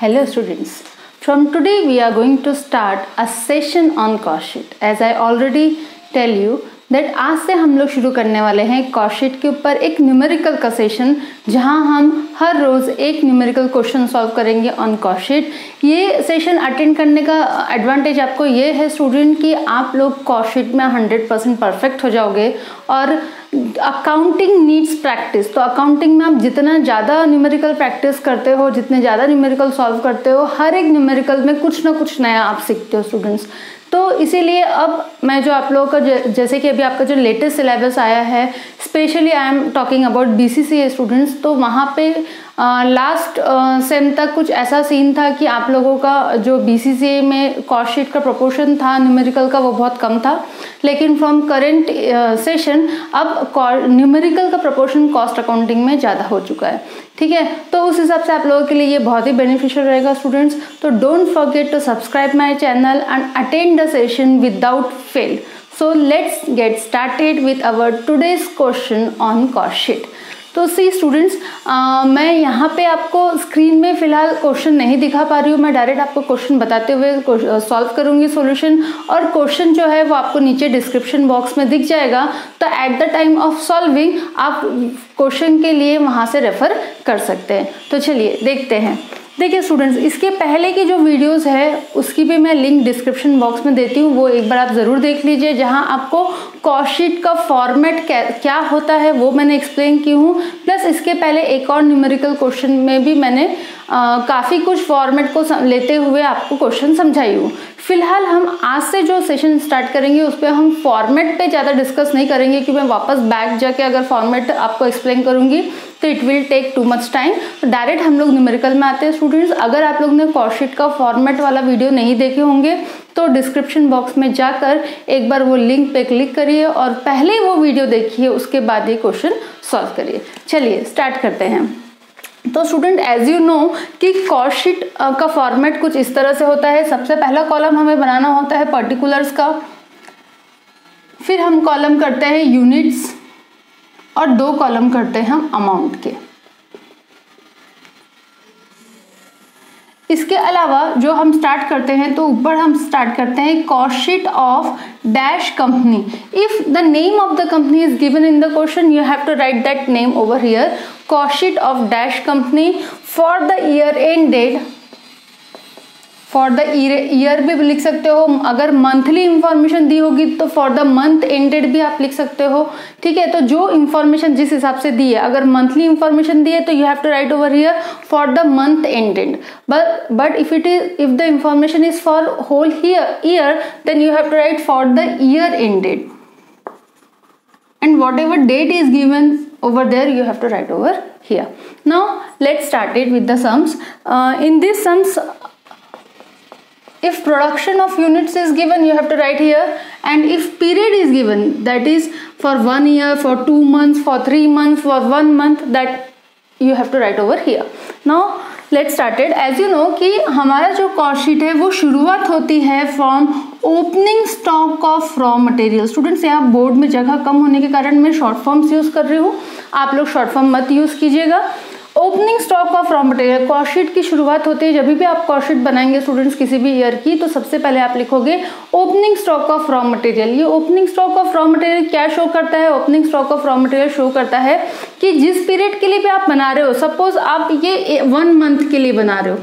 Hello students, from today we are going to start a session on cost sheet. As I already tell you that आज से हम लोग शुरू करने वाले हैं कॉस्ट शीट के ऊपर एक न्यूमेरिकल का सेशन, जहां हम हर रोज़ एक न्यूमेरिकल क्वेश्चन सॉल्व करेंगे ऑन कॉस्ट शीट। ये सेशन अटेंड करने का एडवांटेज आपको ये है स्टूडेंट कि आप लोग कॉस्ट शीट में 100% परफेक्ट हो जाओगे। और अकाउंटिंग नीड्स प्रैक्टिस, तो अकाउंटिंग में आप जितना ज़्यादा न्यूमेरिकल प्रैक्टिस करते हो, जितने ज़्यादा न्यूमेरिकल सॉल्व करते हो, हर एक न्यूमेरिकल में कुछ ना कुछ नया आप सीखते हो स्टूडेंट्स। तो इसीलिए अब मैं जो आप लोगों का जैसे कि अभी आपका जो लेटेस्ट सिलेबस आया है, specially I am talking about BCCA students, तो वहाँ पे लास्ट सेम तक कुछ ऐसा सीन था कि आप लोगों का जो BCCA में कॉस्ट शीट का प्रोपोर्शन था न्यूमेरिकल का वो बहुत कम था, लेकिन फ्रॉम करेंट सेशन अब न्यूमेरिकल का प्रोपोर्शन कॉस्ट अकाउंटिंग में ज़्यादा हो चुका है। ठीक है, तो उस हिसाब से आप लोगों के लिए ये बहुत ही बेनिफिशियल रहेगा स्टूडेंट्स। तो don't forget to subscribe my channel and attend the session without fail. So let's get started with our today's question on cost sheet. तो सी स्टूडेंट्स, मैं यहाँ पे आपको स्क्रीन में फिलहाल क्वेश्चन नहीं दिखा पा रही हूँ, मैं डायरेक्ट आपको क्वेश्चन बताते हुए सॉल्व करूँगी सॉल्यूशन, और क्वेश्चन जो है वो आपको नीचे डिस्क्रिप्शन बॉक्स में दिख जाएगा। तो at the time of solving आप क्वेश्चन के लिए वहाँ से रेफर कर सकते हैं। तो चलिए देखते हैं। देखिए स्टूडेंट्स, इसके पहले की जो वीडियोस है उसकी भी मैं लिंक डिस्क्रिप्शन बॉक्स में देती हूँ, वो एक बार आप ज़रूर देख लीजिए, जहाँ आपको कॉस्ट शीट का फॉर्मेट क्या होता है वो मैंने एक्सप्लेन की हूँ। प्लस इसके पहले एक और न्यूमेरिकल क्वेश्चन में भी मैंने काफ़ी कुछ फॉर्मेट को लेते हुए आपको क्वेश्चन समझाई हूँ। फिलहाल हम आज से जो सेशन स्टार्ट करेंगे उस पर हम फॉर्मेट पे ज़्यादा डिस्कस नहीं करेंगे, कि मैं वापस बैक जाके अगर फॉर्मेट आपको एक्सप्लेन करूँगी तो it will take too much time. Direct हम लोग न्यूमेरिकल में आते हैं स्टूडेंट्स। अगर आप लोग ने कॉस्ट शीट का फॉर्मेट वाला वीडियो नहीं देखे होंगे तो डिस्क्रिप्शन बॉक्स में जाकर एक बार वो लिंक पे क्लिक करिए और पहले वो वीडियो देखिए, उसके बाद ये क्वेश्चन सॉल्व करिए। चलिए स्टार्ट करते हैं। तो स्टूडेंट, एज यू नो कि कॉस्ट शीट का फॉर्मेट कुछ इस तरह से होता है। सबसे पहला कॉलम हमें बनाना होता है पर्टिकुलर्स का, फिर हम कॉलम करते हैं यूनिट्स और 2 कॉलम करते हैं हम अमाउंट के। इसके अलावा जो हम स्टार्ट करते हैं, तो ऊपर हम स्टार्ट करते हैं cost sheet of dash company. If the name of the company is given in the question, you have to write that name over here. Cost sheet of dash company for the year ended, for the year भी लिख सकते हो। अगर monthly information दी होगी तो for the month ended भी आप लिख सकते हो। ठीक है, तो जो इंफॉर्मेशन जिस हिसाब से दी है, अगर मंथली इंफॉर्मेशन दी है तो you have to write over here for the month ended. But if the information is for whole year, then you have to write for the year ended, and whatever date is given over there you have to write over here. Now let's start it with the sums. In these sums, if production of units is given, you have to write here, and if period is given, that is for 1 year, for 2 months, for 3 months, for 1 month, that you have to write over here. Now let's start it. As you know कि हमारा जो cost sheet है वो शुरुआत होती है from opening stock of raw material. Students, यहाँ board में जगह कम होने के कारण मैं शॉर्ट फॉर्म्स यूज कर रही हूँ, आप लोग शॉर्ट फॉर्म मत यूज कीजिएगा। Opening stock of raw material, cost sheet की शुरुआत होती है। जब भी आप कॉस्ट शीट बनाएंगे स्टूडेंट्स किसी भी ईयर की, तो सबसे पहले आप लिखोगे opening stock of raw material. ये opening stock of raw material क्या शो करता है? Opening stock of raw material show करता है कि जिस पीरियड के लिए भी आप बना रहे हो, सपोज आप ये 1 मंथ के लिए बना रहे हो,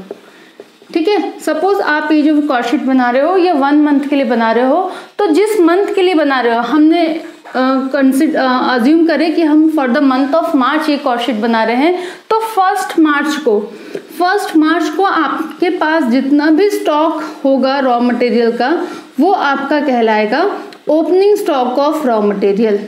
ठीक है, सपोज आप ये जो कॉस्ट शीट बना रहे हो ये 1 मंथ के लिए बना रहे हो, तो जिस मंथ के लिए बना रहे हो, हमने अज्यूम करें कि हम for the month of March ये कॉस्ट शीट बना रहे हैं, तो फर्स्ट मार्च को आपके पास जितना भी स्टॉक होगा रॉ मटेरियल का, वो आपका कहलाएगा opening stock of raw material.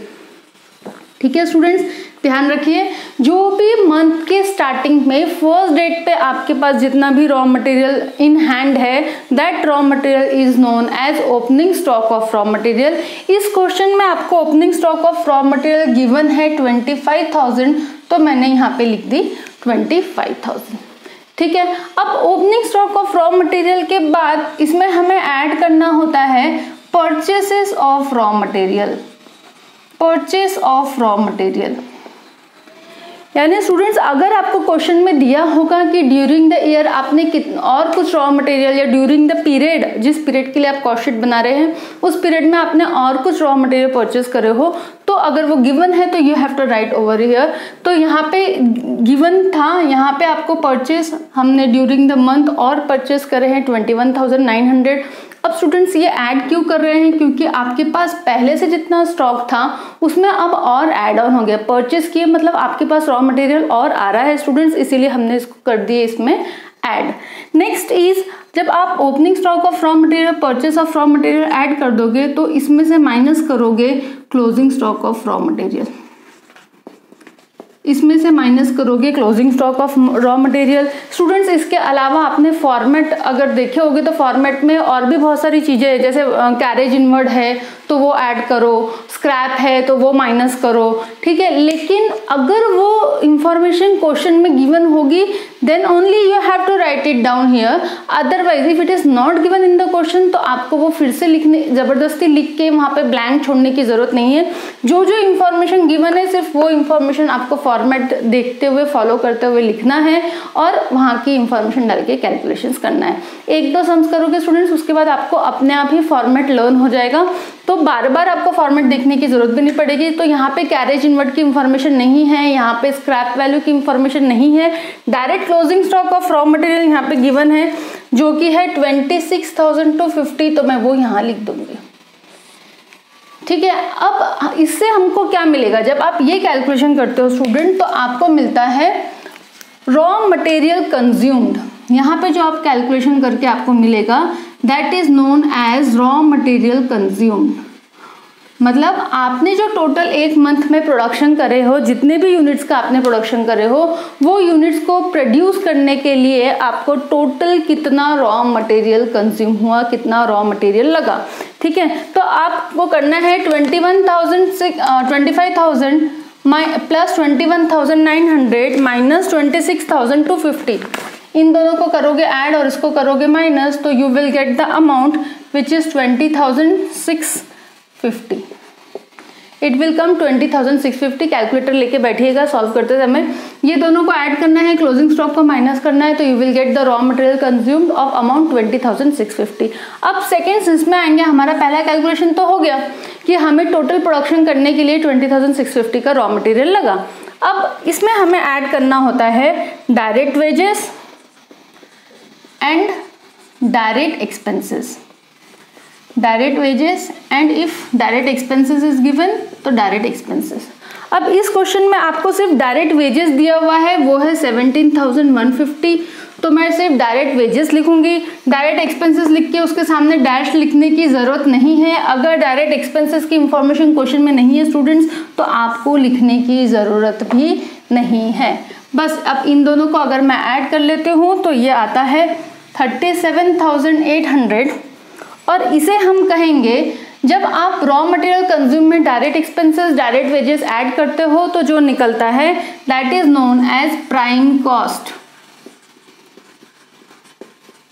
ठीक है स्टूडेंट्स, ध्यान रखिए, जो भी मंथ के स्टार्टिंग में फर्स्ट डेट पे आपके पास जितना भी रॉ मटेरियल इन हैंड है, that raw material is known as opening stock of raw material. इस क्वेश्चन में आपको opening stock of raw material given है 25,000, तो मैंने यहाँ पे लिख दी 25,000। ठीक है, अब opening stock of raw material के बाद इसमें हमें ऐड करना होता है purchases of raw material. Purchase of raw material, यानी स्टूडेंट्स अगर आपको क्वेश्चन में दिया होगा कि ड्यूरिंग द ईयर आपने और कुछ रॉ मटेरियल या ड्यूरिंग द पीरियड, जिस पीरियड के लिए आप कॉस्ट शीट बना रहे हैं उस पीरियड में आपने और कुछ रॉ मटेरियल परचेस करे हो, तो अगर वो गिवन है तो you have to write over here. तो यहाँ पे गिवन था, यहाँ पे आपको परचेस हमने ड्यूरिंग द मंथ और परचेस करे हैं 21,900। अब स्टूडेंट्स ये ऐड क्यों कर रहे हैं, क्योंकि आपके पास पहले से जितना स्टॉक था उसमें अब और ऐड ऑन हो गया, परचेस किए मतलब आपके पास रॉ मटेरियल और आ रहा है स्टूडेंट्स, इसीलिए हमने इसको कर दिए इसमें ऐड। नेक्स्ट इज जब आप opening stock of raw material, purchase of raw material add कर दोगे तो इसमें से माइनस करोगे closing stock of raw material, इसमें से माइनस करोगे closing stock of raw material. Students इसके अलावा आपने फॉर्मेट अगर देखे होगे तो फॉर्मेट में और भी बहुत सारी चीज़ें हैं, जैसे कैरेज इनवर्ड है तो वो ऐड करो, स्क्रैप है तो वो माइनस करो, ठीक है। लेकिन अगर वो इंफॉर्मेशन क्वेश्चन में गिवन होगी then only you have to write it down here, otherwise if it is not given in the question तो आपको वो फिर से लिखने, जबरदस्ती लिख के वहाँ पे ब्लैंक छोड़ने की जरूरत नहीं है। जो जो इंफॉर्मेशन गिवन है सिर्फ वो इंफॉर्मेशन आपको फॉर्मेट देखते हुए फॉलो करते हुए लिखना है और वहाँ की इंफॉर्मेशन डाल के कैलकुलेशंस करना है। एक दो सम्स करोगे स्टूडेंट्स, उसके बाद आपको अपने आप ही फॉर्मेट लर्न हो जाएगा, तो बार बार आपको फॉर्मेट देखने की जरूरत भी नहीं पड़ेगी। तो यहाँ पे कैरेज इनवर्ड की इंफॉर्मेशन नहीं है, यहाँ पे स्क्रैप वैल्यू की इंफॉर्मेशन नहीं है, direct closing stock of raw material यहाँ पे गिवन है जो कि है 26,250, तो मैं वो यहाँ लिख दूंगी, ठीक है। अब इससे हमको क्या मिलेगा, जब आप ये कैलकुलेशन करते हो स्टूडेंट तो आपको मिलता है रॉ मटेरियल कंज्यूम्ड। यहाँ पे जो आप कैलकुलेशन करके आपको मिलेगा that is known as raw material consumed. मतलब आपने जो टोटल एक मंथ में प्रोडक्शन करे हो, जितने भी यूनिट्स का आपने प्रोडक्शन करे हो, वो यूनिट्स को प्रोड्यूस करने के लिए आपको टोटल कितना रॉ मटेरियल कंज्यूम हुआ, कितना रॉ मटेरियल लगा, ठीक है। तो आपको करना है 25,000 प्लस 21,900 माइनस 26,250, इन दोनों को करोगे ऐड और इसको करोगे माइनस, तो you will get the amount which is 20,650। It will come 20,650। Calculator लेके बैठिएगा सॉल्व करते समय, ये दोनों को ऐड करना है, क्लोजिंग स्टॉक को माइनस करना है, तो you will get the raw material consumed of amount 20,650। अब सेकेंड्स इसमें आएंगे, हमारा पहला कैलकुलेशन तो हो गया कि हमें टोटल प्रोडक्शन करने के लिए 20,650 का रॉ मटेरियल लगा। अब इसमें हमें ऐड करना होता है direct wages and direct expenses, direct wages and if direct expenses is given तो डायरेक्ट एक्सपेंसेस। अब इस क्वेश्चन में आपको सिर्फ डायरेक्ट वेजेस दिया हुआ है, वो है 17,150, तो मैं सिर्फ डायरेक्ट वेजेस लिखूंगी। डायरेक्ट एक्सपेंसेस लिख के उसके सामने डैश लिखने की जरूरत नहीं है। अगर डायरेक्ट एक्सपेंसेस की इंफॉर्मेशन क्वेश्चन में नहीं है स्टूडेंट्स तो आपको लिखने की जरूरत भी नहीं है। बस अब इन दोनों को अगर मैं ऐड कर लेती हूँ तो ये आता है 37,800, और इसे हम कहेंगे जब आप रॉ मटेरियल कंज्यूम में direct expenses direct wages add करते हो तो जो निकलता है that is known as prime cost.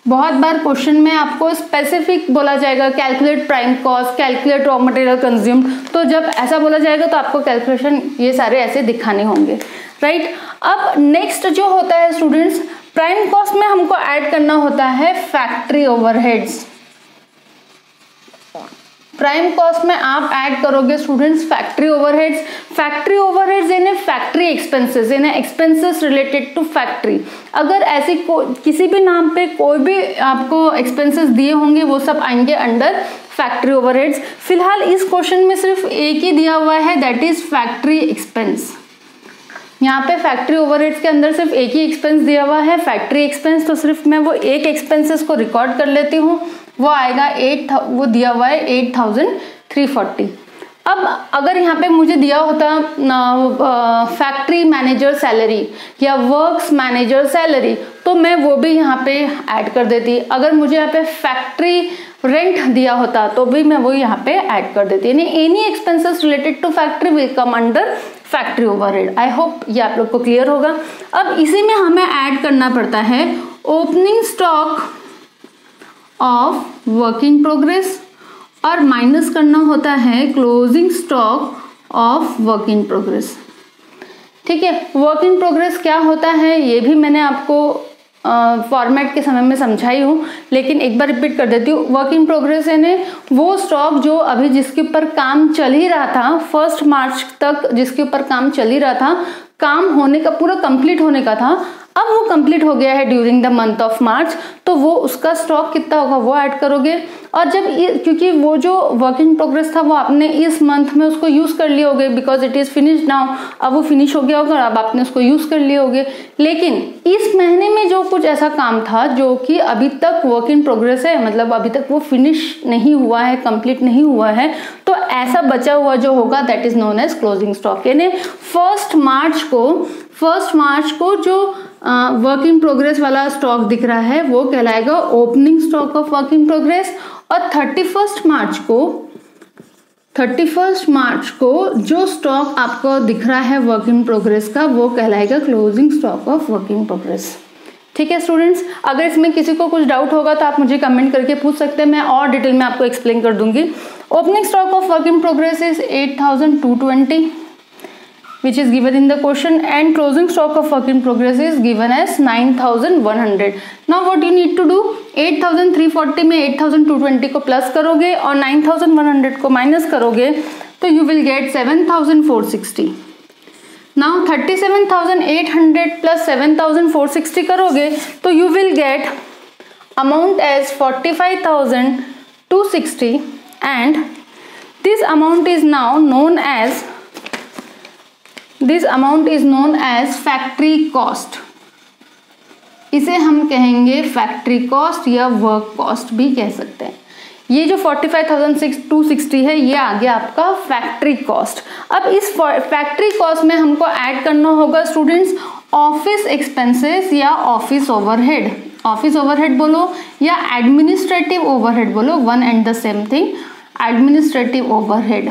बहुत बार क्वेश्चन में आपको स्पेसिफिक बोला जाएगा calculate prime cost, calculate raw material consumed, तो जब ऐसा बोला जाएगा तो आपको कैलकुलेशन ये सारे ऐसे दिखाने होंगे, राइट। अब नेक्स्ट जो होता है स्टूडेंट्स, प्राइम कॉस्ट में हमको ऐड करना होता है फैक्ट्री ओवरहेड्स। प्राइम कॉस्ट में आप ऐड करोगे students factory overheads. Factory overheads यानी फैक्ट्री एक्सपेंसेस, यानी एक्सपेंसेस रिलेटेड टू फैक्ट्री। अगर ऐसी किसी भी नाम पे कोई भी आपको एक्सपेंसेस दिए होंगे वो सब आएंगे अंडर फैक्ट्री ओवरहेड्स। फिलहाल इस क्वेश्चन में सिर्फ एक ही दिया हुआ है दैट इज फैक्ट्री एक्सपेंस। यहाँ पे फैक्ट्री ओवरहेड्स के अंदर सिर्फ एक ही एक्सपेंस दिया हुआ है फैक्ट्री एक्सपेंस, तो सिर्फ मैं वो एक एक्सपेंसेस को रिकॉर्ड कर लेती हूँ, वो आएगा वो दिया हुआ है 8,340। अब अगर यहाँ पे मुझे दिया होता फैक्ट्री मैनेजर सैलरी या वर्क्स मैनेजर सैलरी तो मैं वो भी यहाँ पे ऐड कर देती। अगर मुझे यहाँ पे फैक्ट्री रेंट दिया होता तो भी मैं वो यहाँ पे ऐड कर देती। यानी any expenses related to factory will come under factory overhead. I hope ये आप लोग को क्लियर होगा। अब इसी में हमें ऐड करना पड़ता है opening stock of work in progress और माइनस करना होता है closing stock of work in progress. ठीक है। वर्क इन प्रोग्रेस क्या होता है ये भी मैंने आपको फॉर्मेट के समय में समझाई हूँ, लेकिन एक बार रिपीट कर देती हूँ। वर्क इन प्रोग्रेस यानी वो स्टॉक जो अभी जिसके ऊपर काम चल ही रहा था, 1 मार्च तक जिसके ऊपर काम चल ही रहा था, काम होने का पूरा कंप्लीट होने का था, अब वो कंप्लीट हो गया है during the month of March, तो वो उसका स्टॉक कितना होगा वो ऐड करोगे। और जब क्योंकि वो जो वर्क इन प्रोग्रेस था वो आपने इस मंथ में उसको यूज कर लिए होगे, because it is finished now, अब वो फिनिश हो गया होगा, अब आपने उसको यूज कर लिए होगे। लेकिन इस महीने में जो कुछ ऐसा काम था जो कि अभी तक वर्क इन प्रोग्रेस है, मतलब अभी तक वो फिनिश नहीं हुआ है, कंप्लीट नहीं हुआ है, तो ऐसा बचा हुआ जो होगा that is known as closing stock. यानी 1 मार्च को जो वर्क इन प्रोग्रेस वाला स्टॉक दिख रहा है वो कहलाएगा opening stock of work in progress, और 31 मार्च को जो स्टॉक आपको दिख रहा है वर्क इन प्रोग्रेस का वो कहलाएगा closing stock of work in progress. ठीक है स्टूडेंट्स, अगर इसमें किसी को कुछ डाउट होगा तो आप मुझे कमेंट करके पूछ सकते हैं, मैं और डिटेल में आपको एक्सप्लेन कर दूंगी। Opening stock of work in progress is 8220 which is given in the question, and closing stock of work in progress is given as 9100. Now what you need to do, 8340 में 8220 को plus करोगे और 9100 को minus करोगे तो you will get 7460. Now 37800 plus 7460 करोगे तो you will get amount as 45260, and this amount is now known as factory cost. इसे हम कहेंगे फैक्ट्री कॉस्ट या वर्क कॉस्ट भी कह सकते हैं। ये जो 45,260 है ये आ गया आपका फैक्ट्री कॉस्ट। अब इस फैक्ट्री कॉस्ट में हमको ऐड करना होगा स्टूडेंट्स ऑफिस एक्सपेंसेस या ऑफिस ओवरहेड। ऑफिस ओवरहेड बोलो या एडमिनिस्ट्रेटिव ओवरहेड बोलो, one and the same thing, administrative overhead.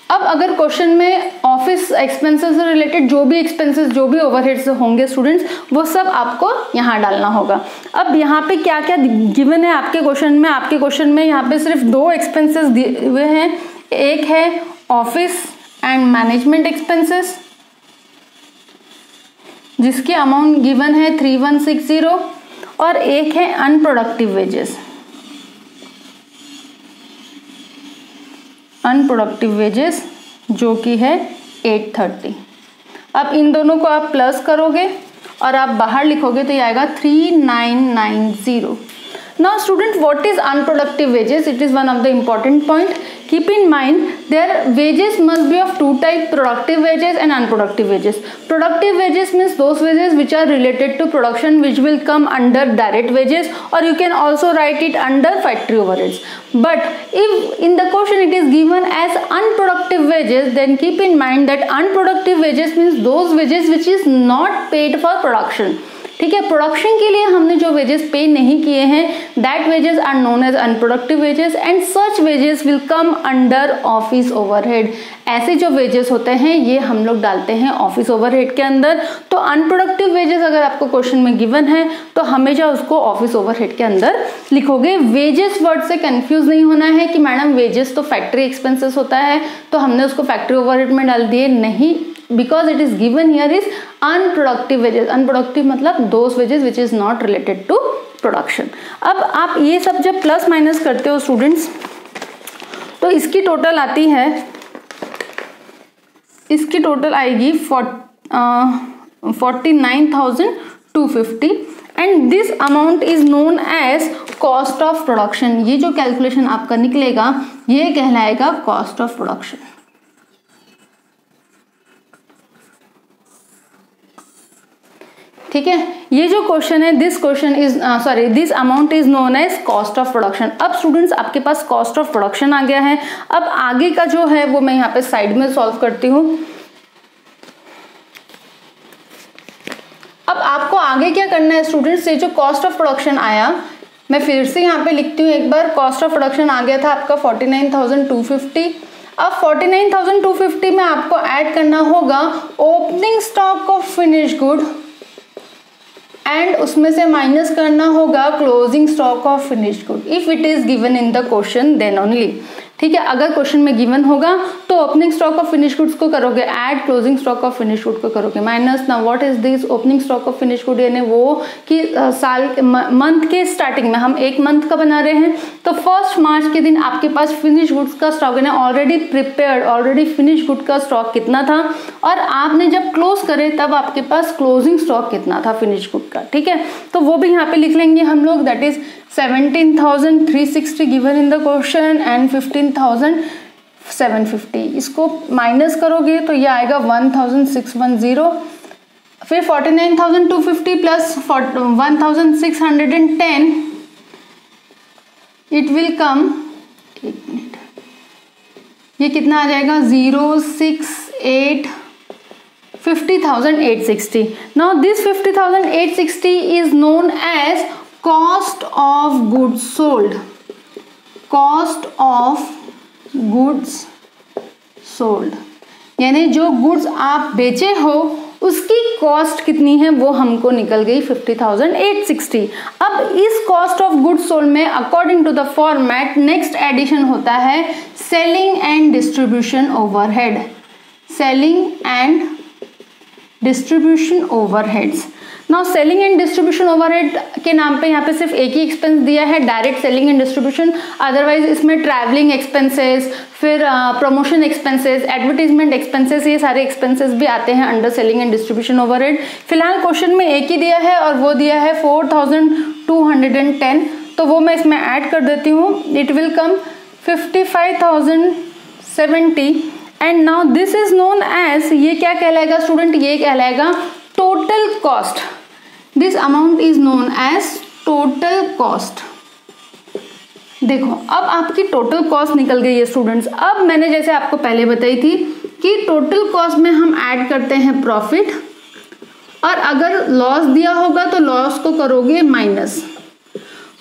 अब अगर क्वेश्चन में ऑफिस एक्सपेंसेस से रिलेटेड जो भी एक्सपेंसेस जो भी ओवरहेड्स होंगे स्टूडेंट्स वो सब आपको यहाँ डालना होगा। अब यहाँ पे क्या क्या गिवन है आपके क्वेश्चन में, आपके क्वेश्चन में यहाँ पे सिर्फ 2 एक्सपेंसेस दिए हुए हैं, एक है ऑफिस एंड मैनेजमेंट एक्सपेंसेस जिसकी अमाउंट गिवन है 3160, और एक है अनप्रोडक्टिव वेजेस। अनप्रोडक्टिव वेजेस जो कि है 830। अब इन दोनों को आप प्लस करोगे और आप बाहर लिखोगे तो ये आएगा 3990। Now student, what is unproductive wages? It is one of the important point. Keep in mind their wages must be of 2 types, productive wages and unproductive wages. Productive wages means those wages which are related to production, which will come under direct wages, or you can also write it under factory overheads. But if in the question it is given as unproductive wages, then keep in mind that unproductive wages means those wages which is not paid for production. ठीक है, production के लिए हमने जो wages पे नहीं किए हैं that wages are known as unproductive wages, and such wages will come under office overhead. ऐसे जो वेजेस होते हैं ये हम लोग डालते हैं ऑफिस ओवरहेड के अंदर। तो अनप्रोडक्टिव वेजेस अगर आपको क्वेश्चन में गिवन है तो हमेशा उसको ऑफिस ओवरहेड के अंदर लिखोगे। वेजेस वर्ड से कंफ्यूज नहीं होना है कि मैडम वेजेस तो फैक्ट्री एक्सपेंसेस होता है तो हमने उसको फैक्ट्री ओवरहेड में डाल दिए, नहीं, because it is given here is unproductive wages. Unproductive मतलब those wages which is not related to production. अब आप ये सब जब प्लस माइनस करते हो स्टूडेंट्स तो इसकी टोटल आती है, इसकी टोटल आएगी 49,250 and this amount is known as cost of production. ये जो कैलकुलेशन आपका निकलेगा ये कहलाएगा कॉस्ट ऑफ प्रोडक्शन। ठीक है, ये जो क्वेश्चन है this amount is known as cost of production. अब स्टूडेंट्स आपके पास कॉस्ट ऑफ प्रोडक्शन आ गया है। अब आगे का जो है वो मैं यहाँ पे साइड में सॉल्व करती हूँ। अब आपको आगे क्या करना है स्टूडेंट्स, ये जो कॉस्ट ऑफ प्रोडक्शन आया मैं फिर से यहाँ पे लिखती हूँ एक बार। कॉस्ट ऑफ प्रोडक्शन आ गया था आपका 49,250। अब 49,250 में आपको ऐड करना होगा opening stock of finish good and उसमें से माइनस करना होगा closing stock of finished good if it is given in the question then only. ठीक है। अगर क्वेश्चन में गिवन होगा तो opening stock of finish goods को करोगे add, closing stock of finish good को करोगे minus. Now what is this opening stock of finish good, यानी वो कि साल मंथ के स्टार्टिंग में हम एक मंथ का बना रहे हैं, तो 1 मार्च के दिन आपके पास फिनिश गुड्स का स्टॉक है already prepared, already finish good का स्टॉक कितना था, और आपने जब क्लोज करे तब आपके पास क्लोजिंग स्टॉक कितना था फिनिश गुड का। ठीक है, तो वो भी यहाँ पे लिख लेंगे हम लोग, that is 17,360 given in the question and 15,750। इसको माइनस करोगे तो ये आएगा 1,610, फिर 49,250 प्लस 1,610 इट विल कम, एक मिनट, ये कितना आ जाएगा 068 50,860। Now this 50,860 is known as cost of goods sold, cost of goods sold, यानी जो गुड्स आप बेचे हो उसकी कॉस्ट कितनी है वो हमको निकल गई 50,860। अब इस कॉस्ट ऑफ गुड्स सोल्ड में according to the format next edition होता है selling and distribution overhead, selling and distribution overheads. Now selling and distribution overhead के नाम पे यहाँ पे सिर्फ एक ही एक्सपेंस दिया है, direct selling and distribution, otherwise इसमें ट्रैवलिंग एक्सपेंसेस, फिर प्रमोशन एक्सपेंसेस, एडवर्टीजमेंट एक्सपेंसेस, ये सारे एक्सपेंसेस भी आते हैं under selling and distribution overhead. फिलहाल क्वेश्चन में एक ही दिया है और वो दिया है 4,210, तो वो मैं इसमें ऐड कर देती हूँ, it will come 55,070 and now this is known as, ये क्या कहलाएगा स्टूडेंट, ये कहलाएगा total cost. This amount is known as total cost. देखो अब आपकी टोटल कॉस्ट निकल गई है स्टूडेंट्स। अब मैंने जैसे आपको पहले बताई थी कि टोटल कॉस्ट में हम ऐड करते हैं प्रॉफिट, और अगर लॉस दिया होगा तो लॉस को करोगे माइनस,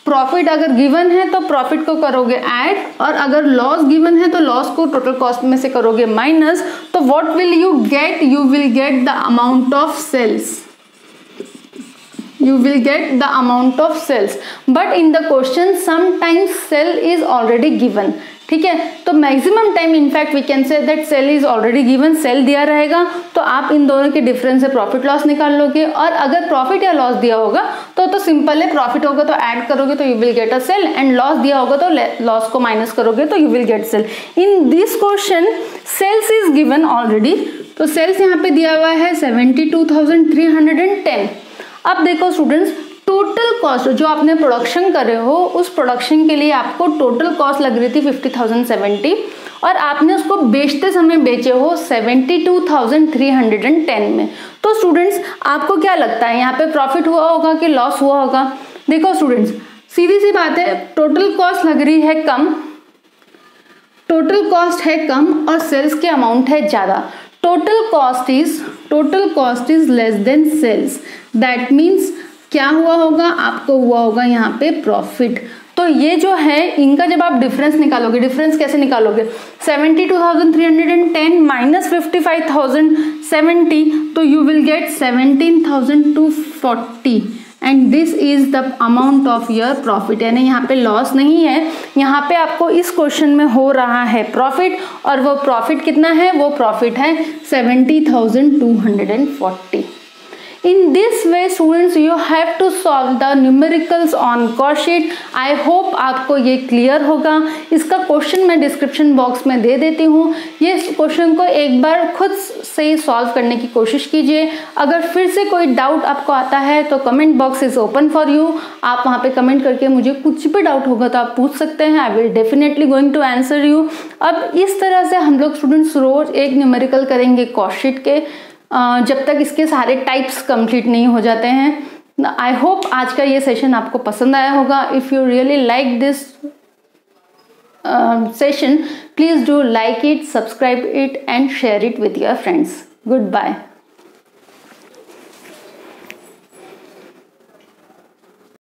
प्रॉफिट अगर गिवन है तो प्रॉफिट को करोगे ऐड, और अगर लॉस गिवन है तो लॉस को टोटल कॉस्ट में से करोगे माइनस। तो what will you get, you will get the amount of sales, you will get the amount of sales, but in the question sometimes sell is already given। ठीक है, तो maximum time in fact we can say that sale is already given, sale दिया रहेगा तो आप इन दोनों के difference से प्रॉफिट लॉस निकाल लोगे, और अगर प्रॉफिट या लॉस दिया होगा तो सिंपल है, प्रॉफिट होगा तो ऐड करोगे तो you will get a sale, and loss दिया होगा तो लॉस को माइनस करोगे तो you will get sale. In this question sales is given already, तो सेल्स यहाँ पे दिया हुआ है 72,310। अब देखो स्टूडेंट्स, टोटल कॉस्ट जो आपने प्रोडक्शन कर रहे हो उस प्रोडक्शन के लिए आपको टोटल कॉस्ट लग रही थी 50,070, और आपने उसको बेचते समय बेचे हो 72,310 में। तो स्टूडेंट्स आपको क्या लगता है यहाँ पे प्रॉफिट हुआ होगा कि लॉस हुआ होगा? देखो स्टूडेंट्स सीधी सी बात है, टोटल कॉस्ट लग रही है कम, टोटल कॉस्ट है कम और सेल्स के अमाउंट है ज्यादा। Total cost is less than sales, that means क्या हुआ होगा, आपको हुआ होगा यहाँ पे प्रॉफिट। तो ये जो है इनका जब आप डिफरेंस निकालोगे, डिफरेंस कैसे निकालोगे, 72,310 माइनस 55,070, तो you will gate 17,240 and this is the amount of your profit. यानी यहाँ पे लॉस नहीं है, यहाँ पे आपको इस क्वेश्चन में हो रहा है प्रॉफिट, और वो प्रॉफिट कितना है, वो प्रॉफिट है 70,240। In this way students you have to solve the numericals on cost sheet। I hope आपको ये क्लियर होगा। इसका क्वेश्चन मैं डिस्क्रिप्शन बॉक्स में दे देती हूँ, ये क्वेश्चन को एक बार खुद से ही सॉल्व करने की कोशिश कीजिए। अगर फिर से कोई डाउट आपको आता है तो comment box is open for you, आप वहाँ पे कमेंट करके मुझे कुछ भी डाउट होगा तो आप पूछ सकते हैं, I will definitely going to answer you. अब इस तरह से हम लोग स्टूडेंट्स रोज एक न्यूमेरिकल करेंगे कॉस्ट शीट के, जब तक इसके सारे टाइप्स कंप्लीट नहीं हो जाते हैं। आई होप आज का ये सेशन आपको पसंद आया होगा। If you really like this session, please do like it, subscribe it and share it with your friends. Good bye.